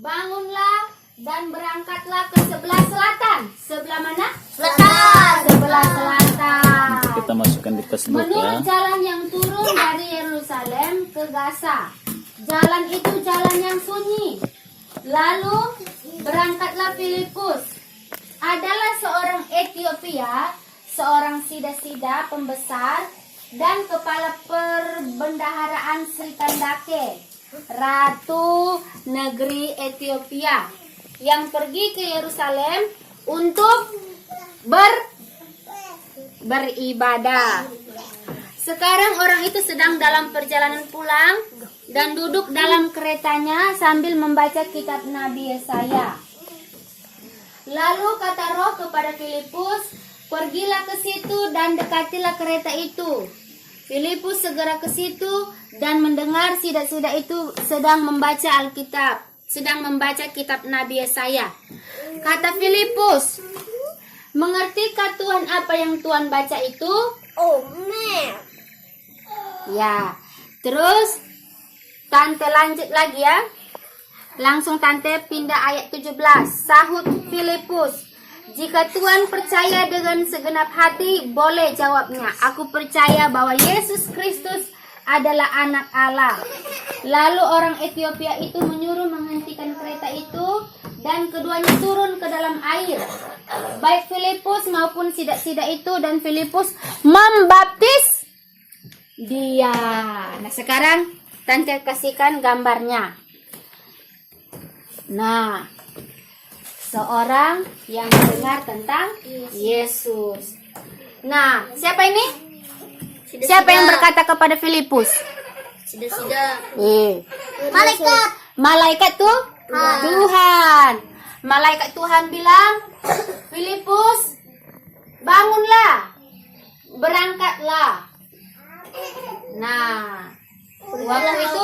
Bangunlah dan berangkatlah ke sebelah selatan. Sebelah mana? Selatan. Sebelah selatan. Kita masukkan di textbook Menurut ya. jalan yang turun dari Yerusalem ke Gaza. Jalan itu jalan yang sunyi. Lalu berangkatlah Filipus. Adalah seorang Etiopia, seorang sida-sida pembesar dan kepala perbendaharaan Sri Kandake, ratu negeri Etiopia, yang pergi ke Yerusalem untuk beribadah. Sekarang orang itu sedang dalam perjalanan pulang dan duduk dalam keretanya sambil membaca kitab Nabi Yesaya. Lalu kata Roh kepada Filipus, "Pergilah ke situ dan dekatilah kereta itu." Filipus segera ke situ dan mendengar sida-sida itu sedang membaca Alkitab, sedang membaca kitab Nabi Yesaya. Kata Filipus, "Mengertikah Tuhan apa yang Tuhan baca itu?" Oh, man. Ya, terus Tante lanjut lagi ya. Langsung Tante pindah ayat 17. Sahut Filipus, "Jika Tuhan percaya dengan segenap hati, boleh," jawabnya. "Aku percaya bahwa Yesus Kristus adalah anak Allah." Lalu orang Etiopia itu menyuruh menghentikan kereta itu dan keduanya turun ke dalam air. Baik Filipus maupun sida-sida itu, dan Filipus membaptis dia. Nah, sekarang Tante kasihkan gambarnya. Nah, seorang yang mendengar tentang Yesus. Nah, siapa ini? Siapa yang berkata kepada Filipus? Sida-sida. Malaikat. Malaikat tuh Tuhan. Malaikat Tuhan bilang, "Filipus, bangunlah, berangkatlah." Nah, waktu itu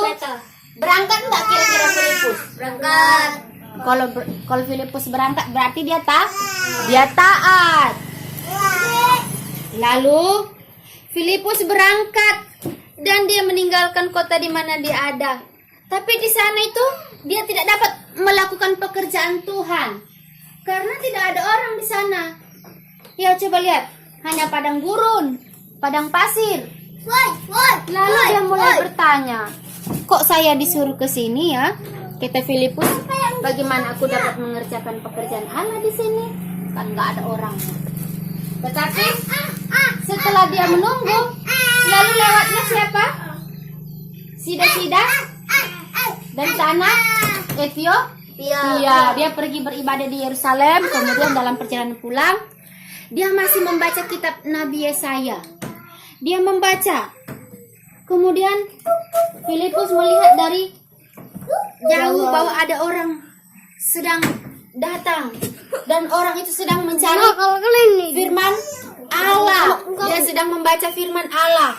berangkat nggak kira-kira Filipus? Berangkat. Kalau Filipus berangkat berarti dia taat. Lalu Filipus berangkat dan dia meninggalkan kota di mana dia ada. Tapi di sana itu dia tidak dapat melakukan pekerjaan Tuhan karena tidak ada orang di sana. Ya, coba lihat, hanya padang gurun, padang pasir. Lalu dia mulai bertanya, "Kok saya disuruh ke sini ya?" Kata Filipus, "Bagaimana aku dapat mengerjakan pekerjaan Allah di sini? Kan nggak ada orang." Tetapi setelah dia menunggu, lalu lewatnya siapa? Sida-sida dan tanah Etiopia. Dia pergi beribadah di Yerusalem. Kemudian dalam perjalanan pulang, dia masih membaca kitab Nabi Yesaya. Dia membaca. Kemudian Filipus melihat dari jauh bahwa ada orang sedang datang dan orang itu sedang mencari firman Allah. Dia sedang membaca firman Allah.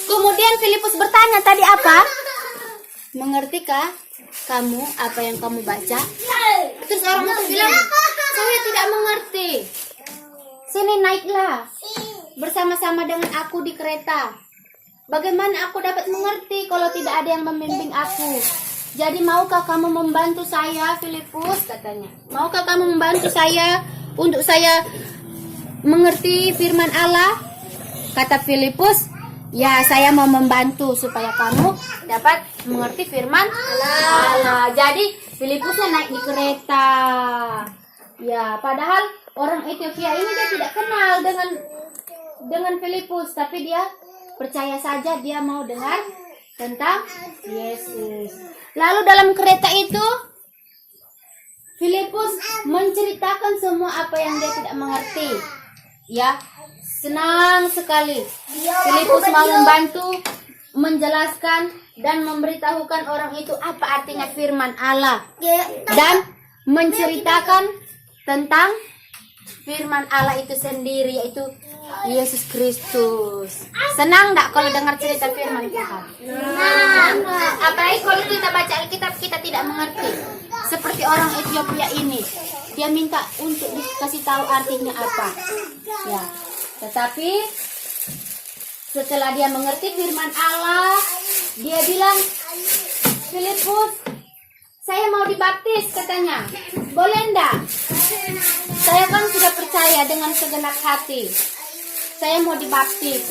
Kemudian Filipus bertanya, "Tadi apa? Mengertikah kamu apa yang kamu baca?" Terus orang itu bilang, "Saya tidak mengerti." "Sini, naiklah bersama-sama dengan aku di kereta. Bagaimana aku dapat mengerti kalau tidak ada yang membimbing aku? Jadi maukah kamu membantu saya, Filipus?" katanya. "Maukah kamu membantu saya untuk saya mengerti firman Allah?" Kata Filipus, "Ya, saya mau membantu supaya kamu dapat mengerti firman Allah." Jadi Filipusnya naik di kereta. Ya, padahal orang Ethiopia ini dia tidak kenal dengan Filipus, tapi dia percaya saja, dia mau dengar tentang Yesus. Lalu dalam kereta itu Filipus menceritakan semua apa yang dia tidak mengerti. Ya, senang sekali. Filipus mau membantu, menjelaskan dan memberitahukan orang itu apa artinya firman Allah dan menceritakan tentang firman Allah itu sendiri, yaitu Yesus Kristus. Senang enggak kalau dengar cerita firman Tuhan? Apalagi kalau kita baca Alkitab kita tidak mengerti. Seperti orang Ethiopia ini, dia minta untuk dikasih tahu artinya apa. Ya, tetapi setelah dia mengerti firman Allah, dia bilang, "Filipus, saya mau dibaptis katanya. Boleh enggak? Saya kan sudah percaya dengan segenap hati. Saya mau dibaptis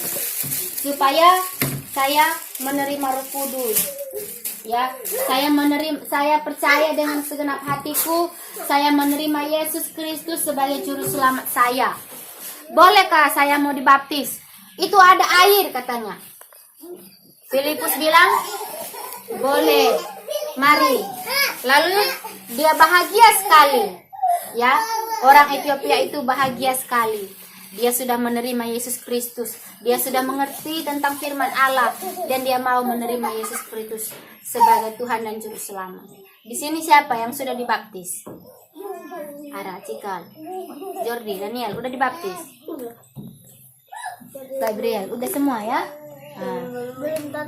supaya saya menerima Roh Kudus. Ya, saya percaya dengan segenap hatiku, saya menerima Yesus Kristus sebagai juru selamat saya. Bolehkah saya mau dibaptis? Itu ada air katanya. Filipus bilang, boleh. Mari. Lalu dia bahagia sekali. Ya, orang Ethiopia itu bahagia sekali. Dia sudah menerima Yesus Kristus. Dia sudah mengerti tentang firman Allah dan dia mau menerima Yesus Kristus sebagai Tuhan dan juru selamat. Di sini siapa yang sudah dibaptis? Ara, Cikal, Jordi, Daniel udah dibaptis. Gabriel udah semua ya.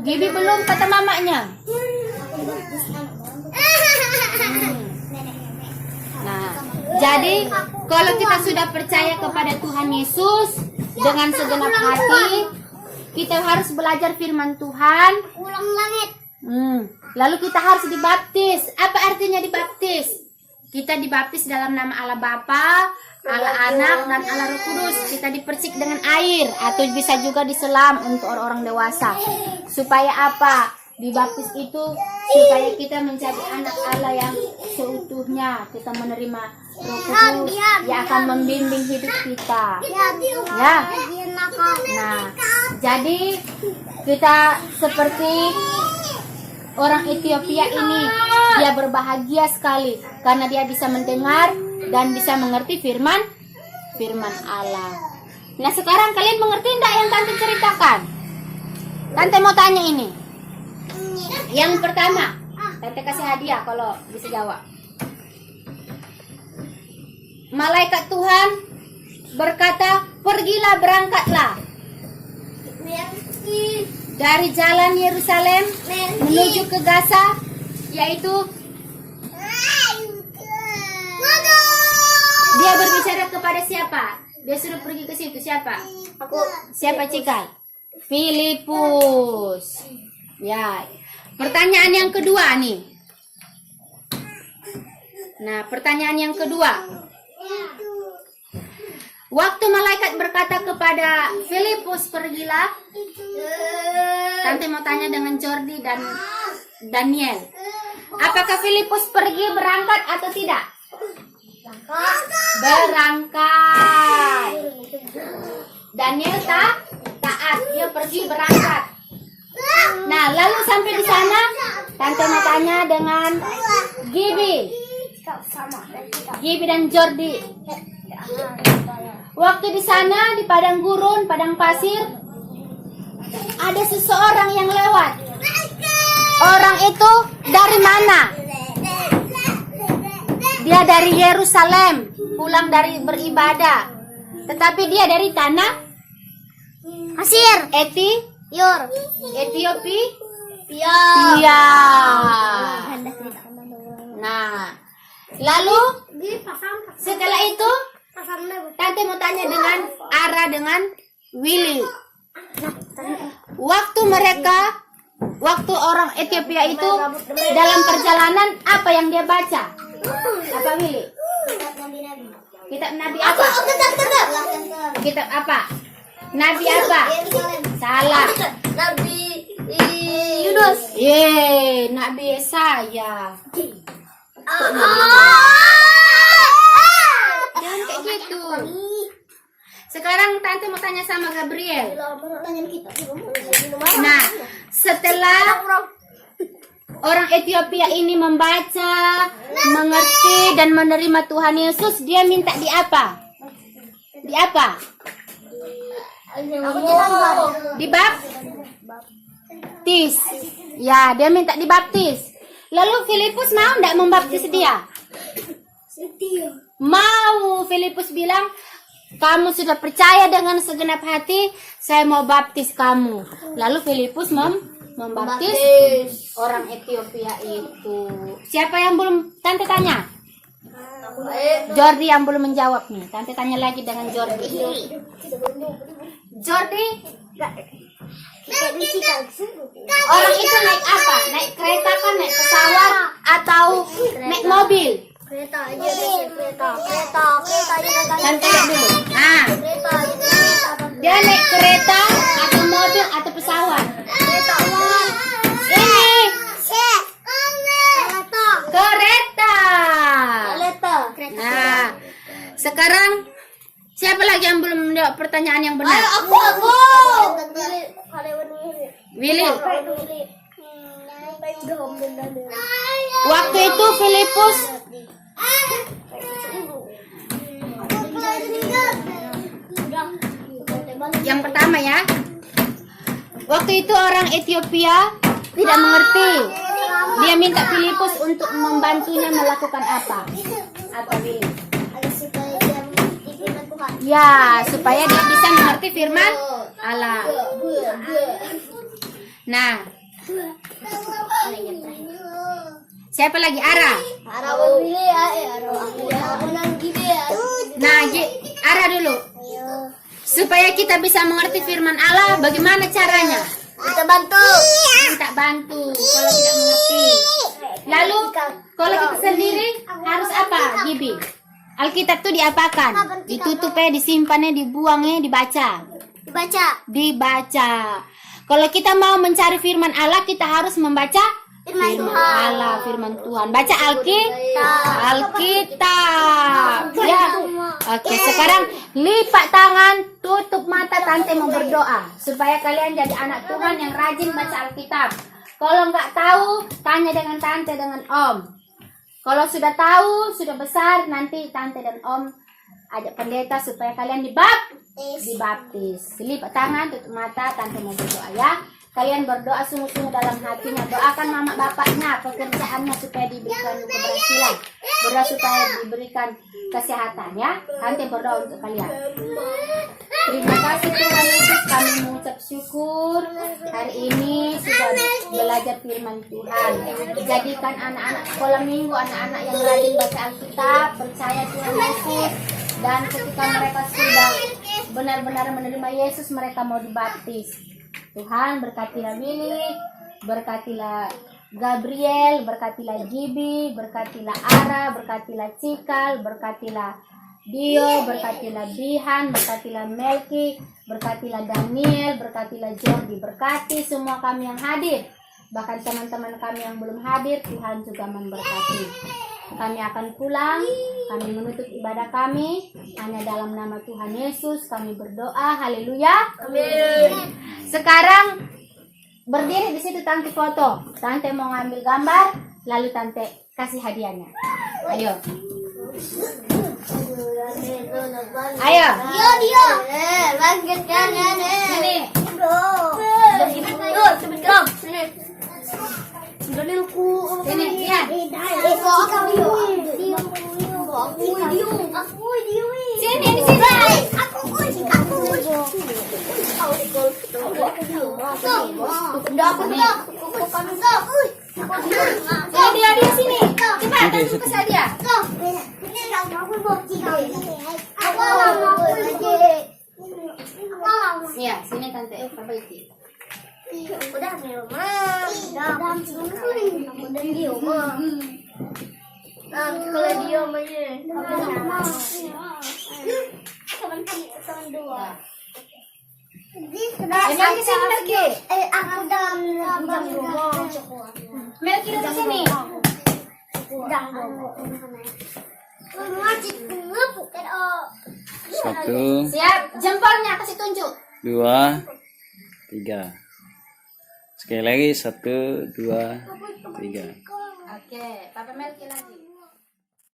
Gibi belum kata mamanya. Nah, jadi kalau kita sudah percaya kepada Tuhan Yesus dengan segenap hati, kita harus belajar firman Tuhan. Pulang langit. Lalu kita harus dibaptis. Apa artinya dibaptis? Kita dibaptis dalam nama Allah Bapa, Allah Anak, dan Allah Roh Kudus. Kita dipercik dengan air atau bisa juga diselam untuk orang-orang dewasa. Supaya apa? Dibaptis itu supaya kita menjadi anak Allah yang seutuhnya. Kita menerima Roh Kudus yang akan membimbing hidup kita. Ya. Nah, jadi kita seperti orang Ethiopia ini, dia berbahagia sekali karena dia bisa mendengar dan bisa mengerti firman Allah. Nah, sekarang kalian mengerti enggak yang Tante ceritakan? Tante mau tanya ini. Yang pertama, Tante kasih hadiah kalau bisa jawab. Malaikat Tuhan berkata, "Pergilah, berangkatlah dari jalan Yerusalem menuju ke Gaza," yaitu dia berbicara kepada siapa? Dia suruh pergi ke situ siapa? Aku. Siapa, Cikal? Filipus. Ya. Pertanyaan yang kedua nih. Nah, pertanyaan yang kedua. Waktu malaikat berkata kepada Filipus, "Pergilah." Tante mau tanya dengan Jordi dan Daniel. Apakah Filipus pergi berangkat atau tidak? Berangkat. Daniel taat, dia pergi berangkat. Nah, lalu sampai di sana, Tante mau tanya dengan Gibi dan Jordi. Waktu di sana di padang gurun, padang pasir, ada seseorang yang lewat. Orang itu dari mana? Dia dari Yerusalem, pulang dari beribadah. Tetapi dia dari tanah Mesir. Ethiopia. Nah, lalu setelah itu Tante mau tanya dengan Ara dengan Willy. Waktu orang Ethiopia itu dalam perjalanan, apa yang dia baca? Apa, Willy? Kitab Nabi apa? Kitab apa? Nabi apa? Salah. Nabi Yunus. Nabi Yesaya. Jangan kayak gitu. Sekarang Tante mau tanya sama Gabriel. Nah, setelah orang Ethiopia ini membaca, mengerti dan menerima Tuhan Yesus, dia minta di apa? Di apa? Dibaptis. Ya, dia minta dibaptis. Lalu Filipus mau enggak membaptis dia? Mau. Filipus bilang, "Kamu sudah percaya dengan segenap hati, saya mau baptis kamu." Lalu Filipus membaptis orang Ethiopia itu. Siapa yang belum Tante tanya? Jordi yang belum menjawab nih. Tante tanya lagi dengan Jordi. Jordi, orang itu naik apa? Naik kereta kan? Naik pesawat atau pertanyaan yang benar. Aku. Willy. Waktu itu Filipus yang pertama ya. Waktu itu orang Ethiopia tidak mengerti. Dia minta Filipus untuk membantunya melakukan apa? Apa Willy? Ya, supaya dia bisa mengerti firman Allah. Nah, siapa lagi? Ara. Nah, Ara dulu. Supaya kita bisa mengerti firman Allah, bagaimana caranya? Kita bantu. Minta bantu kalau tidak mengerti. Lalu, kalau kita sendiri harus apa, Gibi? Alkitab itu diapakan? Ditutup ya, disimpannya, dibuangnya, dibaca. Dibaca. Kalau kita mau mencari firman Allah, kita harus membaca firman Allah, firman Tuhan. Baca Alkitab. Ya. Oke, sekarang lipat tangan, tutup mata, tante mau berdoa supaya kalian jadi anak Tuhan yang rajin baca Alkitab. Kalau nggak tahu, tanya dengan tante, dengan om. Kalau sudah tahu, sudah besar, nanti tante dan om ajak pendeta supaya kalian dibaptis. Lipat tangan, tutup mata, tante mau berdoa ya. Kalian berdoa sungguh-sungguh dalam hatinya. Doakan mama bapaknya, pekerjaannya supaya diberikan keberhasilan. Berdoa supaya diberikan kesehatan ya. Tante berdoa untuk kalian. Terima kasih Tuhan Yesus, kami mengucap syukur hari ini sudah belajar firman Tuhan. Jadikan anak-anak sekolah minggu, anak-anak yang rajin baca Alkitab, percaya Tuhan Yesus. Dan ketika mereka sudah benar-benar menerima Yesus, mereka mau dibaptis. Tuhan berkatilah Willy, berkatilah Gabriel, berkatilah Gibi, berkatilah Ara, berkatilah Cikal, berkatilah Dio, berkatilah Bihan, berkatilah Melki, berkatilah Daniel, berkatilah Jordi. Berkati semua kami yang hadir, bahkan teman-teman kami yang belum hadir, Tuhan juga memberkati. Kami akan pulang, kami menutup ibadah kami hanya dalam nama Tuhan Yesus. Kami berdoa, haleluya. Amin. Sekarang berdiri di situ, tante foto. Tante mau ngambil gambar, lalu tante kasih hadiahnya. Ayo. Ayo. Dio. Lanjutkan Sini. Sini. Dalilku. Sini, ya. Sini, di sini. Dia sini. Coba tante kasih hadiah. Iya, sini tante. Apa itu? Udah di rumah. Udah di rumah. Kalau di rumah teman dua. Melki sini, Melki. Aku dalam rumah. Melki di sini. Satu, Siap, jempolnya kasih tunjuk. 2, 3. Sekali lagi 1, 2, 3. Oke, Papa Melki lagi.